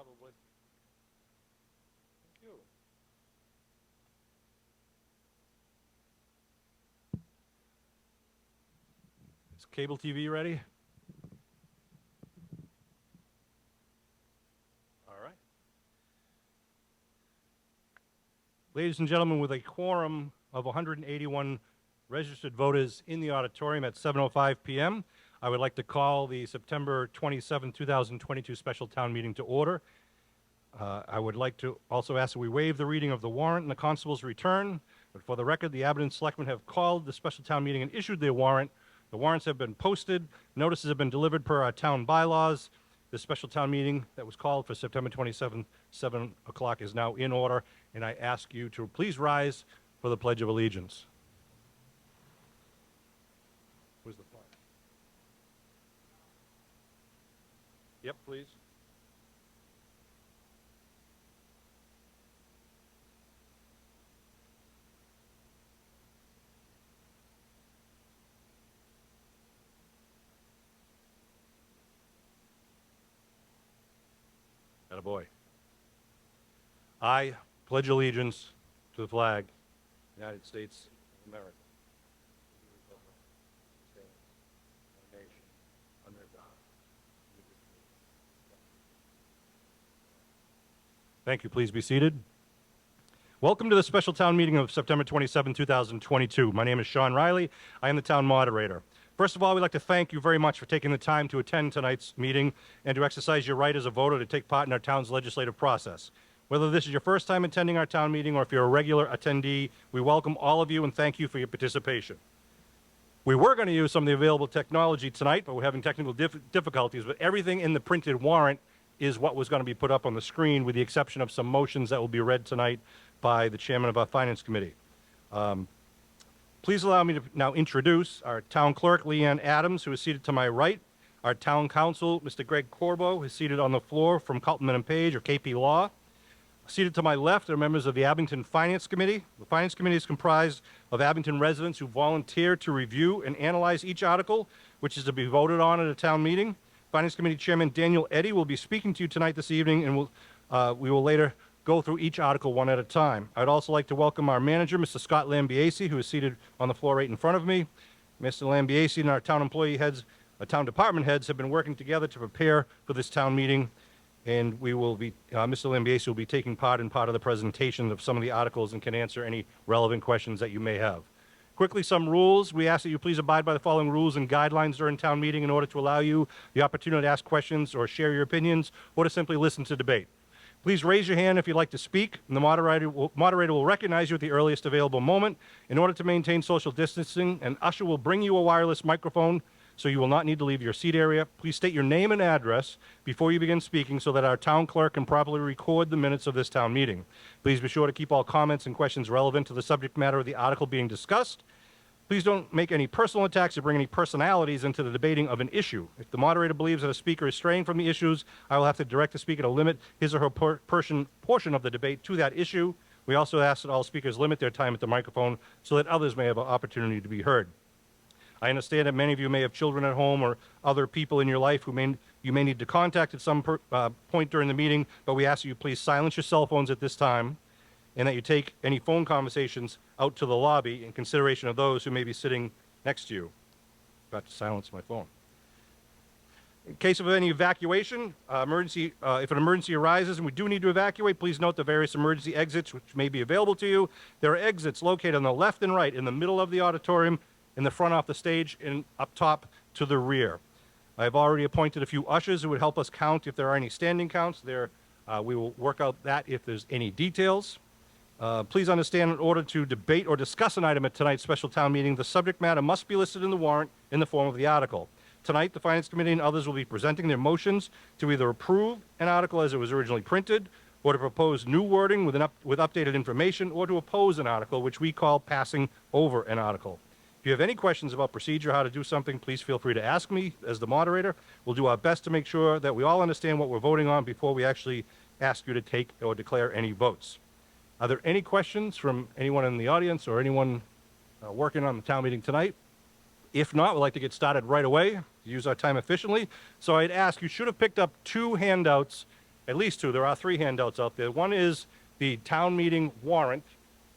Probably. Thank you. Is cable TV ready? All right. Ladies and gentlemen, with a quorum of 181 registered voters in the auditorium at 7:05 p.m., I would like to call the September 27, 2022 special town meeting to order. I would like to also ask that we waive the reading of the warrant and the constable's return. But for the record, the Abington Selectmen have called the special town meeting and issued their warrant. The warrants have been posted. Notices have been delivered per our town bylaws. The special town meeting that was called for September 27th, 7 o'clock is now in order, and I ask you to please rise for the Pledge of Allegiance. Where's the flag? Yep, please. Attaboy. I pledge allegiance to the flag of the United States of America, one nation, under God. Thank you. Please be seated. Welcome to the special town meeting of September 27, 2022. My name is Sean Riley. I am the town moderator. First of all, we'd like to thank you very much for taking the time to attend tonight's meeting and to exercise your right as a voter to take part in our town's legislative process. Whether this is your first time attending our town meeting or if you're a regular attendee, we welcome all of you and thank you for your participation. We were going to use some of the available technology tonight, but we're having technical difficulties. But everything in the printed warrant is what was going to be put up on the screen, with the exception of some motions that will be read tonight by the chairman of our Finance Committee. Please allow me to now introduce our town clerk, Leanne Adams, who is seated to my right. Our town council, Mr. Greg Corbo, who is seated on the floor from Cultman and Page, or KP Law. Seated to my left are members of the Abington Finance Committee. The Finance Committee is comprised of Abington residents who volunteer to review and analyze each article, which is to be voted on at a town meeting. Finance Committee Chairman Daniel Eddy will be speaking to you tonight this evening, and we will later go through each article one at a time. I'd also like to welcome our manager, Mr. Scott Lambiase, who is seated on the floor right in front of me. Mr. Lambiase and our town employee heads, town department heads, have been working together to prepare for this town meeting, and we will be, Mr. Lambiase will be taking part in part of the presentation of some of the articles and can answer any relevant questions that you may have. Quickly, some rules. We ask that you please abide by the following rules and guidelines during town meeting in order to allow you the opportunity to ask questions or share your opinions or to simply listen to debate. Please raise your hand if you'd like to speak, and the moderator will recognize you at the earliest available moment. In order to maintain social distancing, an usher will bring you a wireless microphone, so you will not need to leave your seat area. Please state your name and address before you begin speaking so that our town clerk can properly record the minutes of this town meeting. Please be sure to keep all comments and questions relevant to the subject matter of the article being discussed. Please don't make any personal attacks or bring any personalities into the debating of an issue. If the moderator believes that a speaker is straying from the issues, I will have to direct the speaker to limit his or her portion of the debate to that issue. We also ask that all speakers limit their time at the microphone so that others may have an opportunity to be heard. I understand that many of you may have children at home or other people in your life who you may need to contact at some point during the meeting, but we ask that you please silence your cell phones at this time, and that you take any phone conversations out to the lobby in consideration of those who may be sitting next to you. About to silence my phone. In case of any evacuation, if an emergency arises and we do need to evacuate, please note the various emergency exits which may be available to you. There are exits located on the left and right, in the middle of the auditorium, in the front off the stage, and up top to the rear. I've already appointed a few ushers who would help us count if there are any standing counts. We will work out that if there's any details. Please understand, in order to debate or discuss an item at tonight's special town meeting, the subject matter must be listed in the warrant in the form of the article. Tonight, the Finance Committee and others will be presenting their motions to either approve an article as it was originally printed, or to propose new wording with updated information, or to oppose an article, which we call passing over an article. If you have any questions about procedure, how to do something, please feel free to ask me as the moderator. We'll do our best to make sure that we all understand what we're voting on before we actually ask you to take or declare any votes. Are there any questions from anyone in the audience or anyone working on the town meeting tonight? If not, we'd like to get started right away, use our time efficiently. So I'd ask, you should have picked up two handouts at least two. There are three handouts out there. One is the town meeting warrant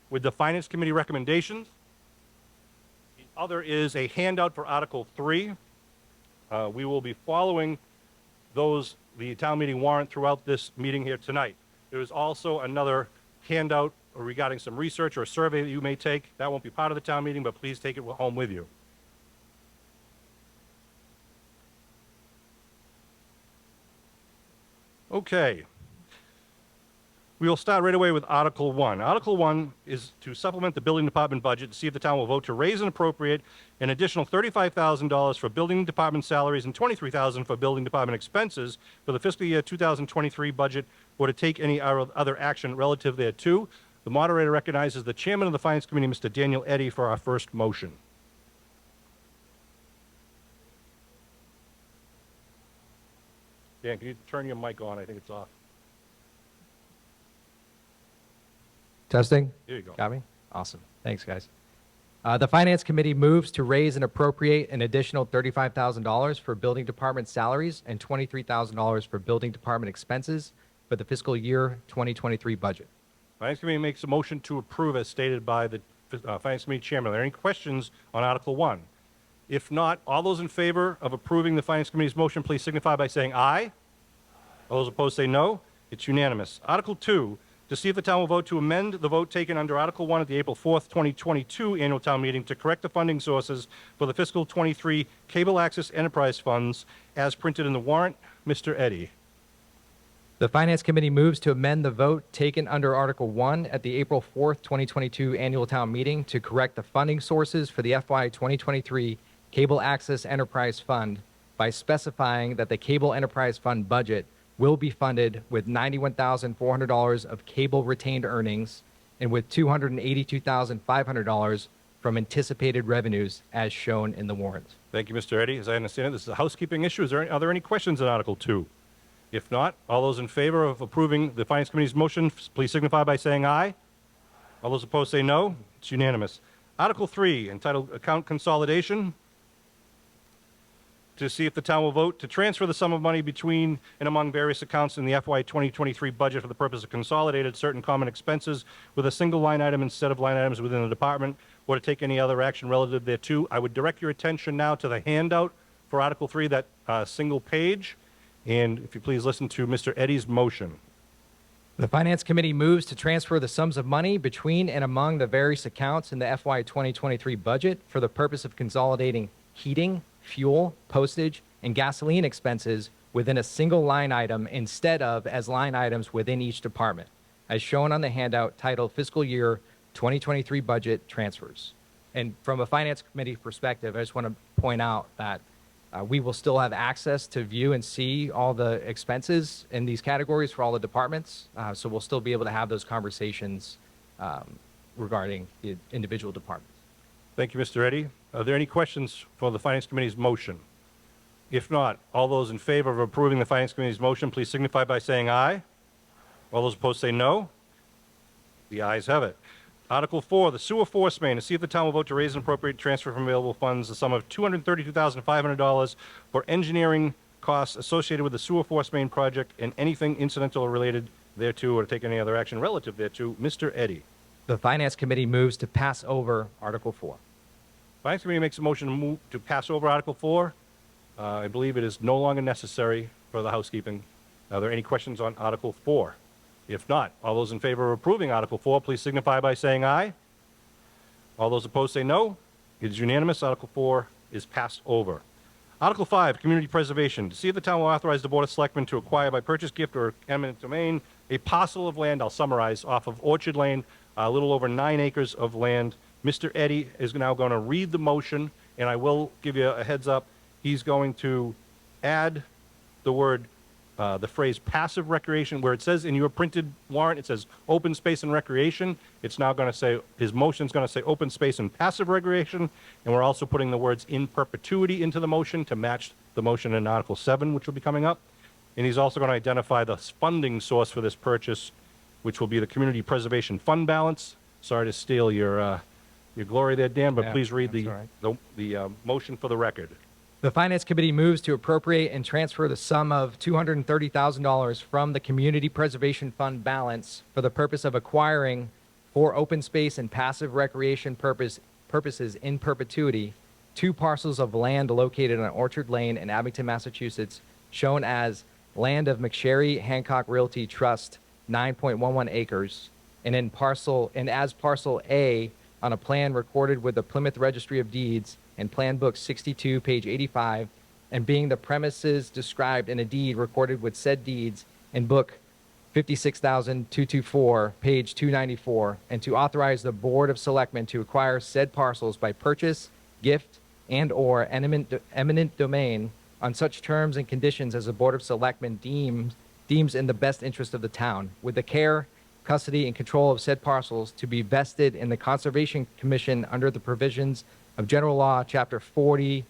with the Finance Committee recommendations. The other is a handout for Article 3. We will be following the town meeting warrant throughout this meeting here tonight. There is also another handout regarding some research or a survey that you may take. That won't be part of the town meeting, but please take it home with you. Okay. We will start right away with Article 1. Article 1 is to supplement the building department budget to see if the town will vote to raise and appropriate an additional $35,000 for building department salaries and $23,000 for building department expenses for the fiscal year 2023 budget, or to take any other action relative thereto. The moderator recognizes the chairman of the Finance Committee, Mr. Daniel Eddy, for our first motion. Dan, can you turn your mic on? I think it's off. Testing? There you go. Got me? Awesome. Thanks, guys. The Finance Committee moves to raise and appropriate an additional $35,000 for building department salaries and $23,000 for building department expenses for the fiscal year 2023 budget. Finance Committee makes a motion to approve as stated by the Finance Committee Chairman. Are there any questions on Article 1? If not, all those in favor of approving the Finance Committee's motion, please signify by saying aye. All those opposed say no. It's unanimous. Article 2, to see if the town will vote to amend the vote taken under Article 1 at the April 4th, 2022 annual town meeting to correct the funding sources for the fiscal 23 cable access enterprise funds as printed in the warrant. Mr. Eddy. The Finance Committee moves to amend the vote taken under Article 1 at the April 4th, 2022 annual town meeting to correct the funding sources for the FY 2023 Cable Access Enterprise Fund by specifying that the Cable Enterprise Fund budget will be funded with $91,400 of cable retained earnings and with $282,500 from anticipated revenues as shown in the warrant. Thank you, Mr. Eddy. As I understand it, this is a housekeeping issue. Are there any questions on Article 2? If not, all those in favor of approving the Finance Committee's motion, please signify by saying aye. All those opposed say no. It's unanimous. Article 3, entitled Account Consolidation, to see if the town will vote to transfer the sum of money between and among various accounts in the FY 2023 budget for the purpose of consolidated certain common expenses with a single line item instead of line items within the department, or to take any other action relative thereto. I would direct your attention now to the handout for Article 3, that single page. And if you please listen to Mr. Eddy's motion. The Finance Committee moves to transfer the sums of money between and among the various accounts in the FY 2023 budget for the purpose of consolidating heating, fuel, postage, and gasoline expenses within a single line item instead of as line items within each department, as shown on the handout titled Fiscal Year 2023 Budget Transfers. And from a Finance Committee perspective, I just want to point out that we will still have access to view and see all the expenses in these categories for all the departments. So we'll still be able to have those conversations regarding the individual departments. Thank you, Mr. Eddy. Are there any questions for the Finance Committee's motion? If not, all those in favor of approving the Finance Committee's motion, please signify by saying aye. All those opposed say no. The ayes have it. Article 4, the sewer force main, to see if the town will vote to raise and appropriate transfer from available funds the sum of $232,500 for engineering costs associated with the sewer force main project and anything incidental or related thereto, or to take any other action relative thereto. Mr. Eddy. The Finance Committee moves to pass over Article 4. Finance Committee makes a motion to pass over Article 4. I believe it is no longer necessary for the housekeeping. Are there any questions on Article 4? If not, all those in favor of approving Article 4, please signify by saying aye. All those opposed say no. It is unanimous. Article 4 is passed over. Article 5, Community Preservation. To see if the town will authorize the Board of Selectmen to acquire by purchase, gift, or eminent domain a parcel of land, I'll summarize, off of Orchard Lane, a little over 9 acres of land. Mr. Eddy is now going to read the motion, and I will give you a heads up. He's going to add the word, the phrase passive recreation, where it says in your printed warrant, it says open space and recreation. It's now going to say, his motion's going to say open space and passive recreation, and we're also putting the words in perpetuity into the motion to match the motion in Article 7, which will be coming up. And he's also going to identify the funding source for this purchase, which will be the Community Preservation Fund balance. Sorry to steal your glory there, Dan, but Yeah, please read that's the, all right. the motion for the record. The Finance Committee moves to appropriate and transfer the sum of $230,000 from the Community Preservation Fund balance for the purpose of acquiring for open space and passive recreation purposes in perpetuity 2 parcels of land located on Orchard Lane in Abington, Massachusetts, shown as Land of McSherry Hancock Realty Trust, 9.11 acres, and as parcel A on a plan recorded with the Plymouth Registry of Deeds and Plan Book 62, page 85, and being the premises described in a deed recorded with said deeds in Book 56,224, page 294, and to authorize the Board of Selectmen to acquire said parcels by purchase, gift, and/or eminent domain on such terms and conditions as the Board of Selectmen deems in the best interest of the town, with the care, custody, and control of said parcels to be vested in the Conservation Commission under the provisions of General Law, Chapter 40,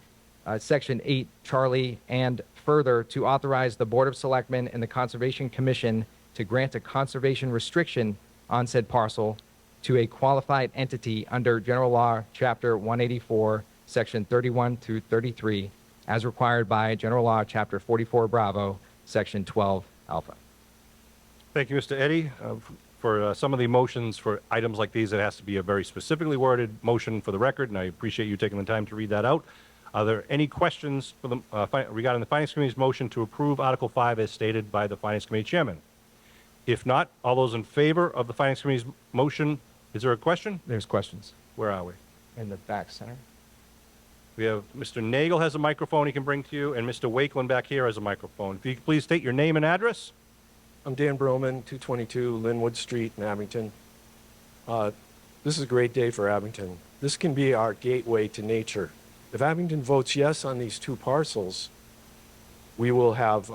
Section 8, Charlie, and further to authorize the Board of Selectmen and the Conservation Commission to grant a conservation restriction on said parcel to a qualified entity under General Law, Chapter 184, Section 31 through 33, as required by General Law, Chapter 44, Bravo, Section 12, Alpha. Thank you, Mr. Eddy. For some of the motions for items like these, it has to be a very specifically worded motion for the record, and I appreciate you taking the time to read that out. Are there any questions for the, regarding the Finance Committee's motion to approve Article 5 as stated by the Finance Committee Chairman? If not, all those in favor of the Finance Committee's motion, is there a question? There's questions Where are we? in the back center. We have Mr. Nagel has a microphone he can bring to you, and Mr. Wakeland back here has a microphone. If you could please state your name and address. I'm Dan Broman, 222 Linwood Street in Abington. This is a great day for Abington. This can be our gateway to nature. If Abington votes yes on these 2 parcels, we will have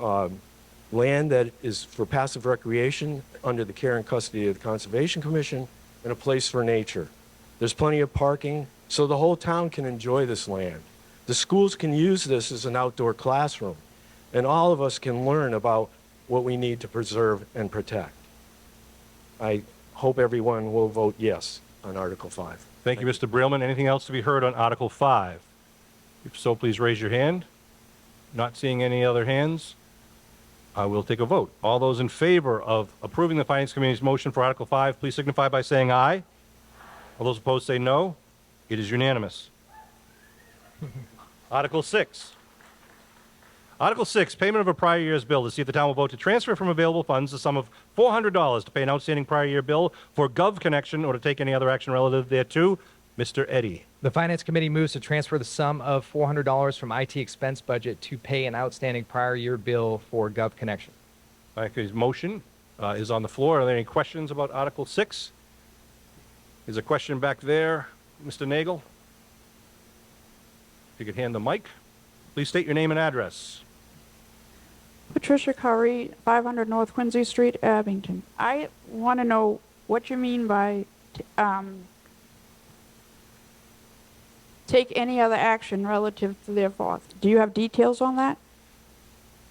land that is for passive recreation under the care and custody of the Conservation Commission and a place for nature. There's plenty of parking, so the whole town can enjoy this land. The schools can use this as an outdoor classroom, and all of us can learn about what we need to preserve and protect. I hope everyone will vote yes on Article 5. Thank you, Mr. Breelman. Anything else to be heard on Article 5? If so, please raise your hand. Not seeing any other hands, I will take a vote. All those in favor of approving the Finance Committee's motion for Article 5, please signify by saying aye. All those opposed say no. It is unanimous. Article 6. Article 6, payment of a prior year's bill to see if the town will vote to transfer from available funds the sum of $400 to pay an outstanding prior year bill for Gov Connection or to take any other action relative thereto. Mr. Eddy. The Finance Committee moves to transfer the sum of $400 from IT expense budget to pay an outstanding prior year bill for Gov Connection. His motion is on the floor. Are there any questions about Article 6? There's a question back there. Mr. Nagel? If you could hand the mic. Please state your name and address. Patricia Curry, 500 North Quincy Street, Abington. I want to know what you mean by take any other action relative to their forth. Do you have details on that?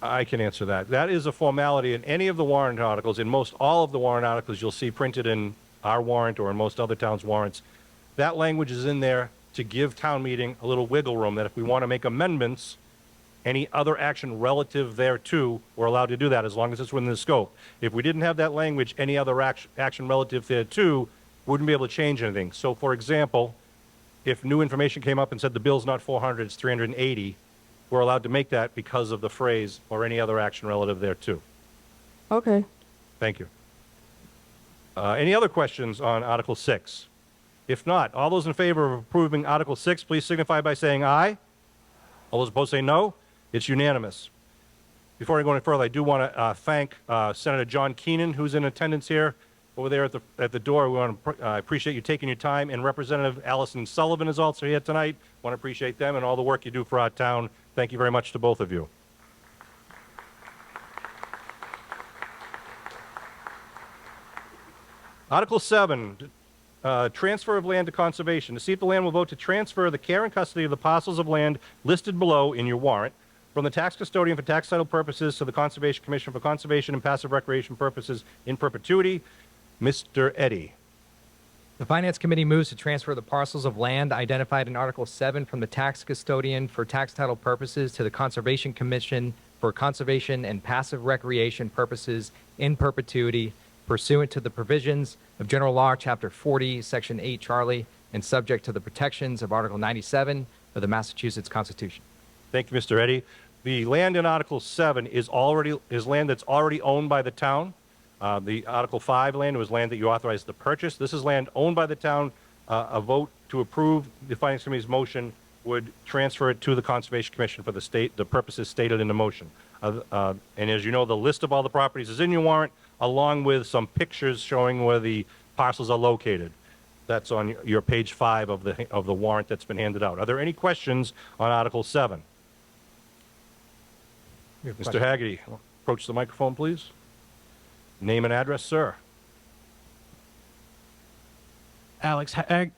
I can answer that. That is a formality in any of the warrant articles. In most all of the warrant articles you'll see printed in our warrant or in most other towns' warrants. That language is in there to give town meeting a little wiggle room that if we want to make amendments, any other action relative thereto, we're allowed to do that as long as it's within the scope. If we didn't have that language, any other action relative thereto wouldn't be able to change anything. So, for example, if new information came up and said the bill's not 400, it's 380, we're allowed to make that because of the phrase or any other action relative thereto. Okay. Thank you. Any other questions on Article 6? If not, all those in favor of approving Article 6, please signify by saying aye. All those opposed say no. It's unanimous. Before I go any further, I do want to thank Senator John Keenan, who's in attendance here over there at the door. We want to appreciate you taking your time, and Representative Allison Sullivan is also here tonight. Want to appreciate them and all the work you do for our town. Thank you very much to both of you. Article 7, transfer of land to conservation. To see if the land will vote to transfer the care and custody of the parcels of land listed below in your warrant from the tax custodian for tax title purposes to the Conservation Commission for conservation and passive recreation purposes in perpetuity. Mr. Eddy. The Finance Committee moves to transfer the parcels of land identified in Article 7 from the tax custodian for tax title purposes to the Conservation Commission for conservation and passive recreation purposes in perpetuity pursuant to the provisions of General Law, Chapter 40, Section 8, Charlie, and subject to the protections of Article 97 of the Massachusetts Constitution. Thank you, Mr. Eddy. The land in Article 7 is land that's already owned by the town. The Article 5 land was land that you authorized to purchase. This is land owned by the town. A vote to approve the Finance Committee's motion would transfer it to the Conservation Commission for the purposes stated in the motion. And as you know, the list of all the properties is in your warrant, along with some pictures showing where the parcels are located. That's on your page 5 of the warrant that's been handed out. Are there any questions on Article 7? Mr. Haggerty, approach the microphone, please. Name and address, sir. Alex Haggerty,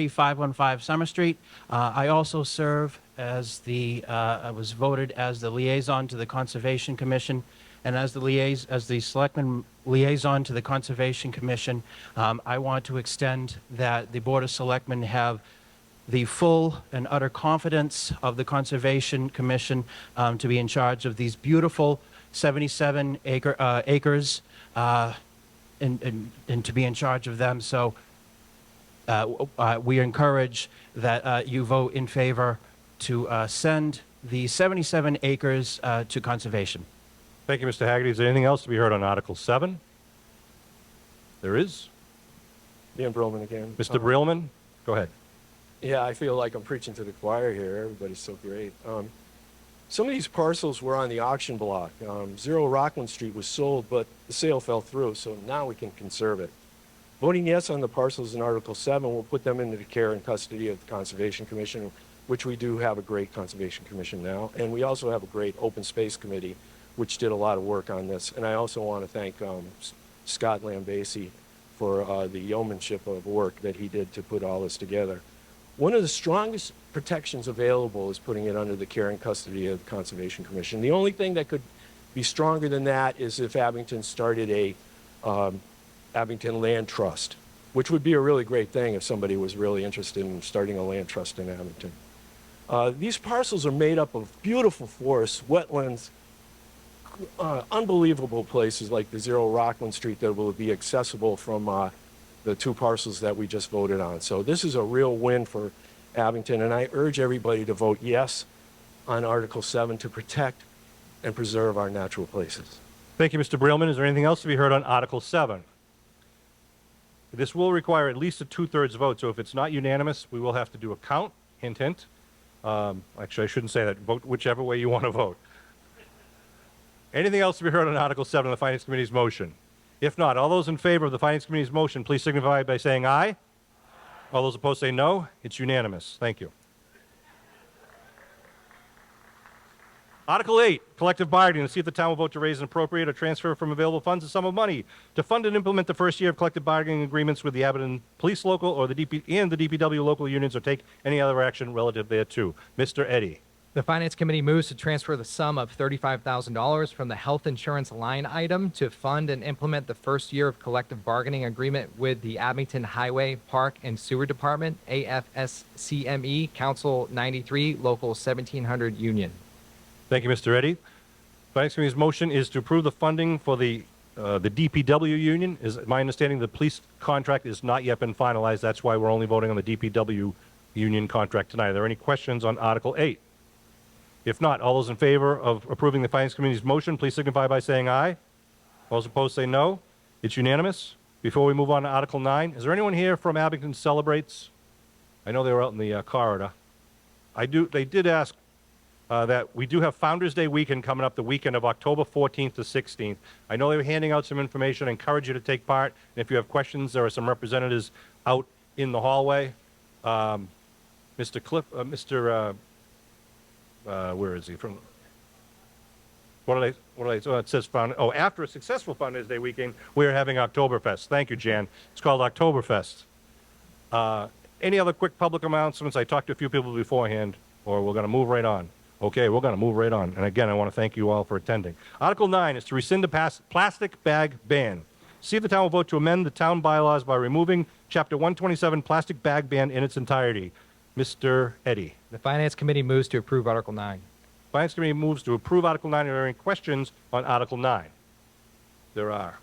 515 Summer Street. I also serve as I was voted as the liaison to the Conservation Commission, and as the selectman liaison to the Conservation Commission, I want to extend that the Board of Selectmen have the full and utter confidence of the Conservation Commission to be in charge of these beautiful 77 acres and to be in charge of them. So we encourage that you vote in favor to send the 77 acres to conservation. Thank you, Mr. Haggerty. Is there anything else to be heard on Article 7? There is. Dan Broman again. Mr. Breelman, go ahead. Yeah, I feel like I'm preaching to the choir here. Everybody's so great. Some of these parcels were on the auction block. 0 Rockland Street was sold, but the sale fell through, so now we can conserve it. Voting yes on the parcels in Article 7 will put them into the care and custody of the Conservation Commission, which we do have a great Conservation Commission now. And we also have a great Open Space Committee, which did a lot of work on this. And I also want to thank Scott Lambasi for the yeomanship of work that he did to put all this together. One of the strongest protections available is putting it under the care and custody of the Conservation Commission. The only thing that could be stronger than that is if Abington started a Abington Land Trust, which would be a really great thing if somebody was really interested in starting a land trust in Abington. These parcels are made up of beautiful forests, wetlands, unbelievable places like the 0 Rockland Street that will be accessible from the 2 parcels that we just voted on. So this is a real win for Abington, and I urge everybody to vote yes on Article 7 to protect and preserve our natural places. Thank you, Mr. Breelman. Is there anything else to be heard on Article 7? This will require at least a 2/3 vote, so if it's not unanimous, we will have to do a count. Hint, hint. Actually, I shouldn't say that. Vote whichever way you want to vote. Anything else to be heard on Article 7 of the Finance Committee's motion? If not, all those in favor of the Finance Committee's motion, please signify by saying aye. All those opposed say no. It's unanimous. Thank you. Article 8, collective bargaining, to see if the town will vote to raise and appropriate or transfer from available funds a sum of money to fund and implement the first year of collective bargaining agreements with the Abington Police Local or the DPW local unions, or take any other action relative thereto. Mr. Eddy. The Finance Committee moves to transfer the sum of $35,000 from the health insurance line item to fund and implement the first year of collective bargaining agreement with the Abington Highway, Park, and Sewer Department, AFSCME, Council 93, Local 1700 Union. Thank you, Mr. Eddy. Finance Committee's motion is to approve the funding for the DPW union. Is my understanding the police contract has not yet been finalized. That's why we're only voting on the DPW union contract tonight. Are there any questions on Article 8? If not, all those in favor of approving the Finance Committee's motion, please signify by saying aye. All those opposed say no. It's unanimous. Before we move on to Article 9, is there anyone here from Abington Celebrates? I know they were out in the corridor. They did ask that we do have Founders Day weekend coming up the weekend of October 14th to 16th. I know they were handing out some information. I encourage you to take part. And if you have questions, there are some representatives out in the hallway. Where is he from? So it says after a successful Founders Day weekend, we're having Oktoberfest. Thank you, Jan. It's called Oktoberfest. Any other quick public announcements? I talked to a few people beforehand, or we're going to move right on. Okay, we're going to move right on. And again, I want to thank you all for attending. Article 9 is to rescind the plastic bag ban. See if the town will vote to amend the town bylaws by removing Chapter 127 plastic bag ban in its entirety. Mr. Eddy. The Finance Committee moves to approve Article 9. Finance Committee moves to approve Article 9. Are there any questions on Article 9? There are.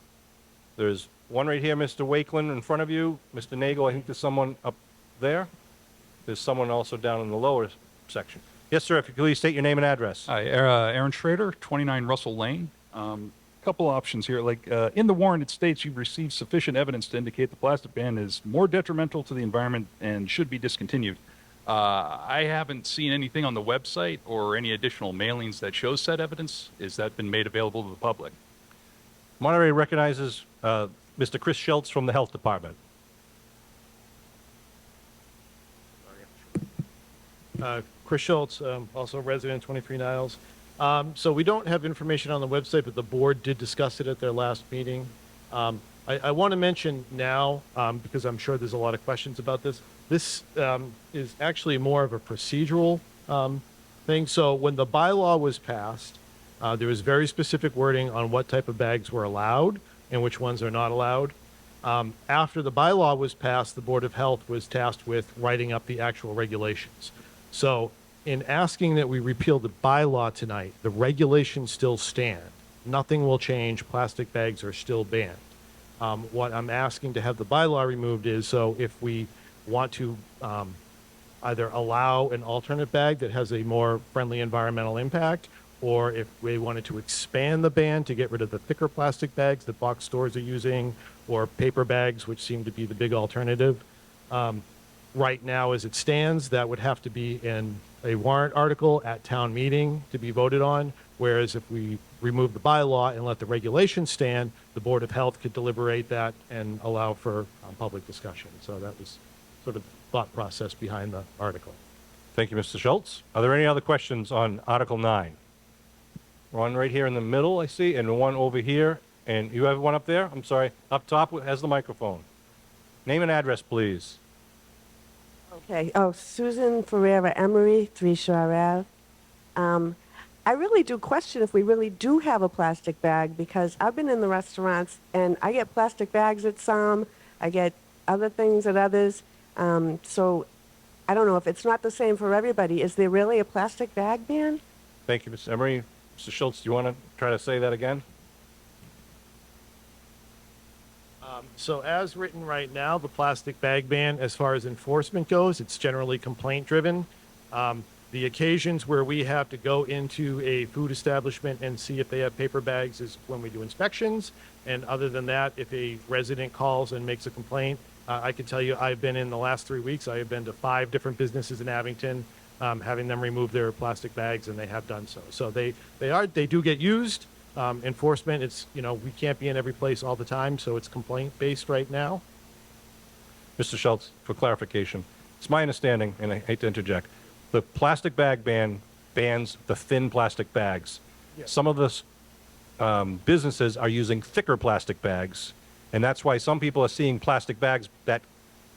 There's one right here, Mr. Wakeland, in front of you. Mr. Nagel, I think there's someone up there. There's someone also down in the lower section. Yes, sir, if you could please state your name and address. Hi, Aaron Schrader, 29 Russell Lane. Couple options here. In the warrant, it states you've received sufficient evidence to indicate the plastic ban is more detrimental to the environment and should be discontinued. I haven't seen anything on the website or any additional mailings that shows said evidence. Has that been made available to the public? Moderator recognizes Mr. Chris Schultz from the Health Department. Chris Schultz, also resident, 23 Niles. So we don't have information on the website, but the board did discuss it at their last meeting. I want to mention now, because I'm sure there's a lot of questions about this, this is actually more of a procedural thing. So when the bylaw was passed, there was very specific wording on what type of bags were allowed and which ones are not allowed. After the bylaw was passed, the Board of Health was tasked with writing up the actual regulations. So in asking that we repeal the bylaw tonight, the regulations still stand. Nothing will change. Plastic bags are still banned. What I'm asking to have the bylaw removed is so if we want to either allow an alternate bag that has a more friendly environmental impact, or if we wanted to expand the ban to get rid of the thicker plastic bags that box stores are using, or paper bags, which seem to be the big alternative. Right now, as it stands, that would have to be in a warrant article at town meeting to be voted on, whereas if we remove the bylaw and let the regulations stand, the Board of Health could deliberate that and allow for public discussion. So that was sort of the thought process behind the article. Thank you, Mr. Schultz. Are there any other questions on Article 9? One right here in the middle, I see, and one over here. And you have one up there? I'm sorry. Up top has the microphone. Name and address, please. Okay. Oh, Susan Ferreira Emery, 3 Shore Ave. I really do question if we really do have a plastic bag, because I've been in the restaurants and I get plastic bags at some, I get other things at others. So I don't know if it's not the same for everybody. Is there really a plastic bag ban? Thank you, Ms. Emery. Mr. Schultz, do you want to try to say that again? So as written right now, the plastic bag ban, as far as enforcement goes, it's generally complaint driven. The occasions where we have to go into a food establishment and see if they have paper bags is when we do inspections. And other than that, if a resident calls and makes a complaint, I can tell you I've been in the last 3 weeks, I have been to 5 different businesses in Abington, having them remove their plastic bags, and they have done so. So they do get used. Enforcement, it's, we can't be in every place all the time, so it's complaint-based right now. Mr. Schultz, for clarification, it's my understanding, and I hate to interject, the plastic bag ban bans the thin plastic bags. Yes. Some of the businesses are using thicker plastic bags, and that's why some people are seeing plastic bags that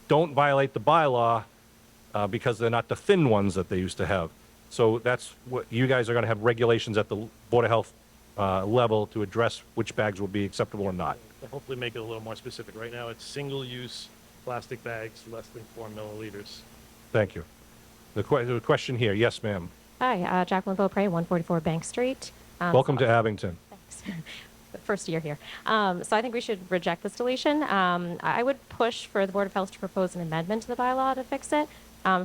don't violate the bylaw because they're not the thin ones that they used to have. So that's what you guys are going to have regulations at the Board of Health level to address which bags will be acceptable or not. To hopefully make it a little more specific. Right now, it's single-use plastic bags, less than 4 milliliters. Thank you. The question here. Yes, ma'am. Hi, Jacqueline Beaupre, 144 Bank Street. Welcome to Abington. Thanks. First year here. So I think we should reject this deletion. I would push for the Board of Health to propose an amendment to the bylaw to fix it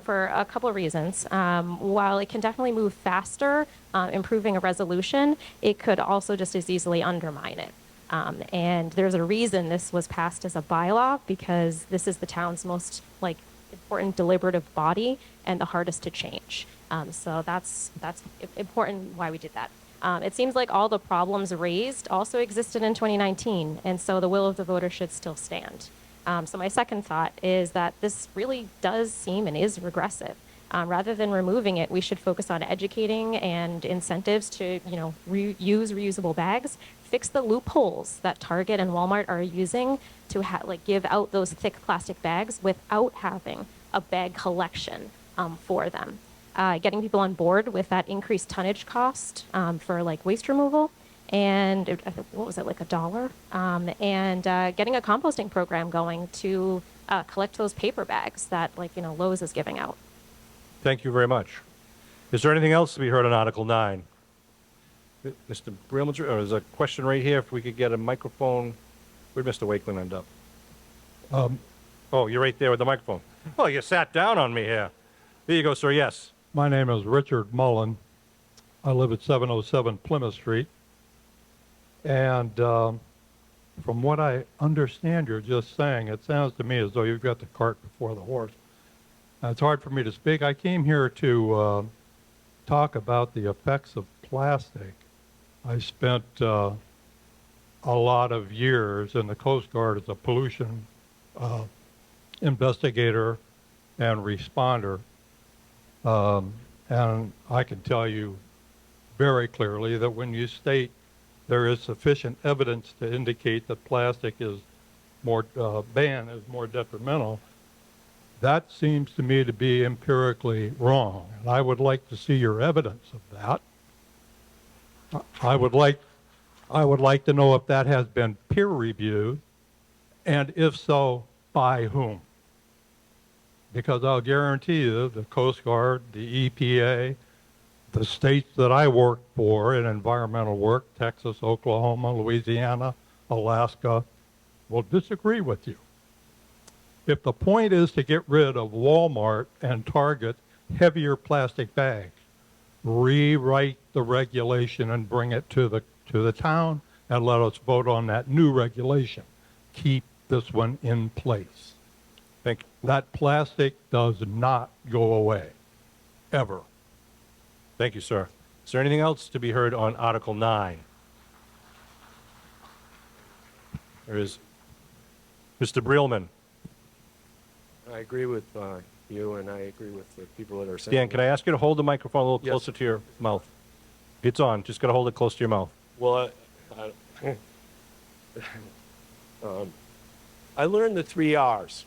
for a couple of reasons. While it can definitely move faster, improving a resolution, it could also just as easily undermine it. And there's a reason this was passed as a bylaw, because this is the town's most important deliberative body and the hardest to change. So that's important why we did that. It seems like all the problems raised also existed in 2019, and so the will of the voter should still stand. So my second thought is that this really does seem and is regressive. Rather than removing it, we should focus on educating and incentives to, use reusable bags, fix the loopholes that Target and Walmart are using to give out those thick plastic bags without having a bag collection for them. Getting people on board with that increased tonnage cost for waste removal, and I think, what was it, like $1? And getting a composting program going to collect those paper bags that, like, Lowe's is giving out. Thank you very much. Is there anything else to be heard on Article 9? Mr. Breelman, or there's a question right here, if we could get a microphone. Where'd Mr. Wakeland end up? Oh, you're right there with the microphone. Oh, you sat down on me here. There you go, sir, yes. My name is Richard Mullen. I live at 707 Plymouth Street. And from what I understand you're just saying, it sounds to me as though you've got the cart before the horse. It's hard for me to speak. I came here to talk about the effects of plastic. I spent a lot of years in the Coast Guard as a pollution investigator and responder. And I can tell you very clearly that when you state there is sufficient evidence to indicate that plastic is ban is more detrimental, that seems to me to be empirically wrong. And I would like to see your evidence of that. I would like to know if that has been peer reviewed, and if so, by whom? Because I'll guarantee you the Coast Guard, the EPA, the states that I work for in environmental work, Texas, Oklahoma, Louisiana, Alaska, will disagree with you. If the point is to get rid of Walmart and Target heavier plastic bags, rewrite the regulation and bring it to the town and let us vote on that new regulation. Keep this one in place. Thank you. That plastic does not go away, ever. Thank you, sir. Is there anything else to be heard on Article 9? There is Mr. Breelman. I agree with you, and I agree with the people that are saying. Dan, can I ask you to hold the microphone a little Yes. closer to your mouth? It's on. Just got to hold it close to your mouth. Well, I learned the 3 R's: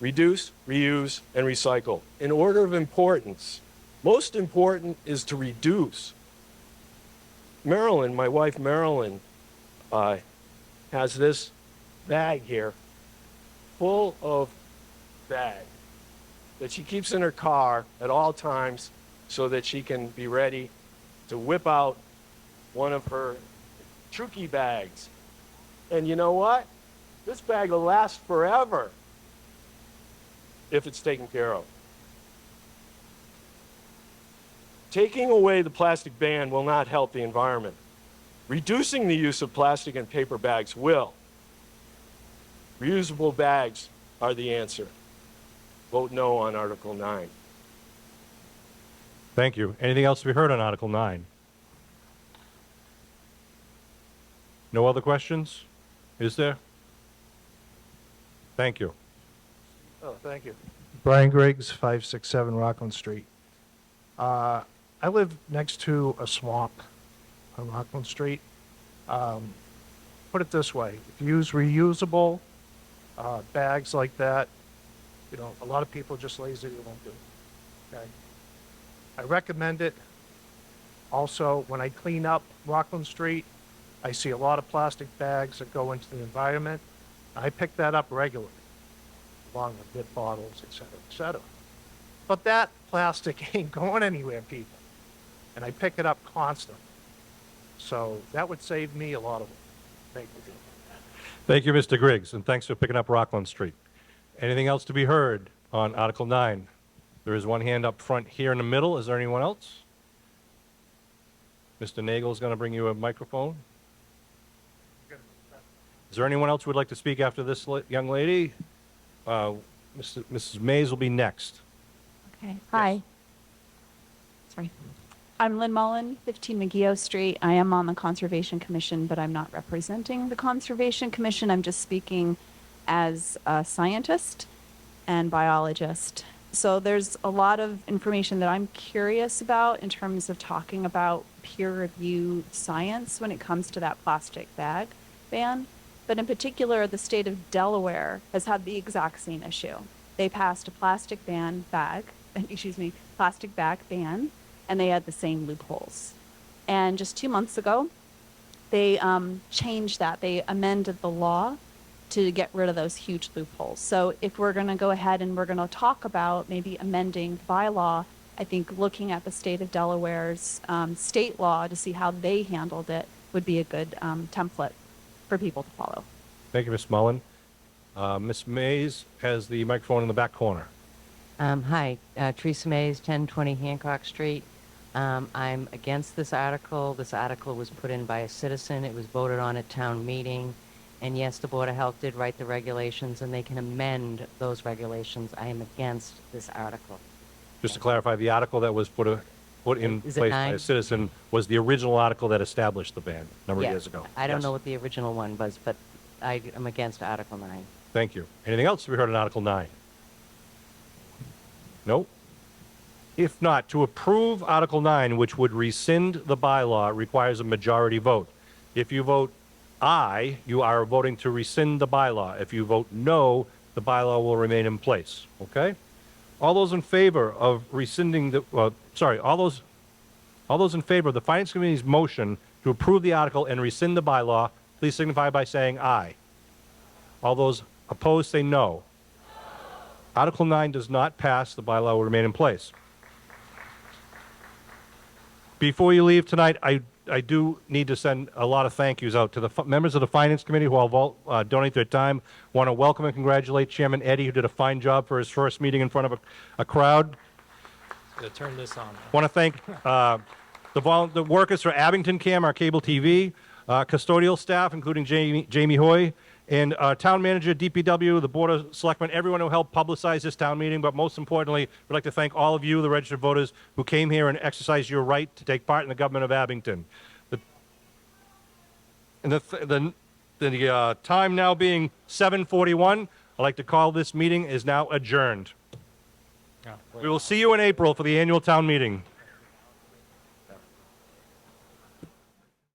reduce, reuse, and recycle. In order of importance, most important is to reduce. Marilyn, my wife Marilyn, has this bag here full of bag that she keeps in her car at all times so that she can be ready to whip out one of her Truckee bags. And you know what? This bag will last forever if it's taken care of. Taking away the plastic ban will not help the environment. Reducing the use of plastic and paper bags will. Reusable bags are the answer. Vote no on Article 9. Thank you. Anything else to be heard on Article 9? No other questions? Is there? Thank you. Oh, thank you. Brian Griggs, 567 Rockland Street. I live next to a swamp on Rockland Street. Put it this way, if you use reusable bags like that, a lot of people just lazy won't do it. Okay? I recommend it. Also, when I clean up Rockland Street, I see a lot of plastic bags that go into the environment. I pick that up regularly, along with bit bottles, et cetera, et cetera. But that plastic ain't going anywhere, people. And I pick it up constantly. So that would save me a lot of work. Thank you. Thank you, Mr. Griggs, and thanks for picking up Rockland Street. Anything else to be heard on Article 9? There is one hand up front here in the middle. Is there anyone else? Mr. Nagel is going to bring you a microphone. Is there anyone else who would like to speak after this young lady? Mrs. Mays will be next. Okay. Hi. Sorry. I'm Lynn Mullen, 15 McGeo Street. I am on the Conservation Commission, but I'm not representing the Conservation Commission. I'm just speaking as a scientist and biologist. So there's a lot of information that I'm curious about in terms of talking about peer-reviewed science when it comes to that plastic bag ban. But in particular, the state of Delaware has had the exact same issue. They passed a plastic bag ban, and they had the same loopholes. And just 2 months ago, they changed that. They amended the law to get rid of those huge loopholes. So if we're going to go ahead and we're going to talk about maybe amending bylaw, I think looking at the state of Delaware's state law to see how they handled it would be a good template for people to follow. Thank you, Ms. Mullen. Ms. Mays has the microphone in the back corner. Hi, Teresa Mays, 1020 Hancock Street. I'm against this article. This article was put in by a citizen. It was voted on at town meeting. And yes, the Board of Health did write the regulations, and they can amend those regulations. I am against this article. Just to clarify, the article that was put in Is it place by 9? a citizen was the original article that established the ban a number of years ago. I don't Yes. know what the original one was, but I am against Article 9. Thank you. Anything else to be heard on Article 9? Nope. If not, to approve Article 9, which would rescind the bylaw, requires a majority vote. If you vote aye, you are voting to rescind the bylaw. If you vote no, the bylaw will remain in place. Okay? All those in favor of rescinding the, all those in favor of the Finance Committee's motion to approve the article and rescind the bylaw, please signify by saying aye. All those opposed say no. Article 9 does not pass. The bylaw will remain in place. Before you leave tonight, I do need to send a lot of thank yous out to the members of the Finance Committee who all donate their time. Want to welcome and congratulate Chairman Eddy, who did a fine job for his first meeting in front of a crowd. Turn this on. Want to thank the workers for Abington Cam, our cable TV, custodial staff, including Jamie Hoy, and town manager, DPW, the Board of Selectmen, everyone who helped publicize this town meeting. But most importantly, we'd like to thank all of you, the registered voters, who came here and exercised your right to take part in the government of Abington. The time now being 7:41, I'd like to call this meeting is now adjourned. We will see you in April for the annual town meeting.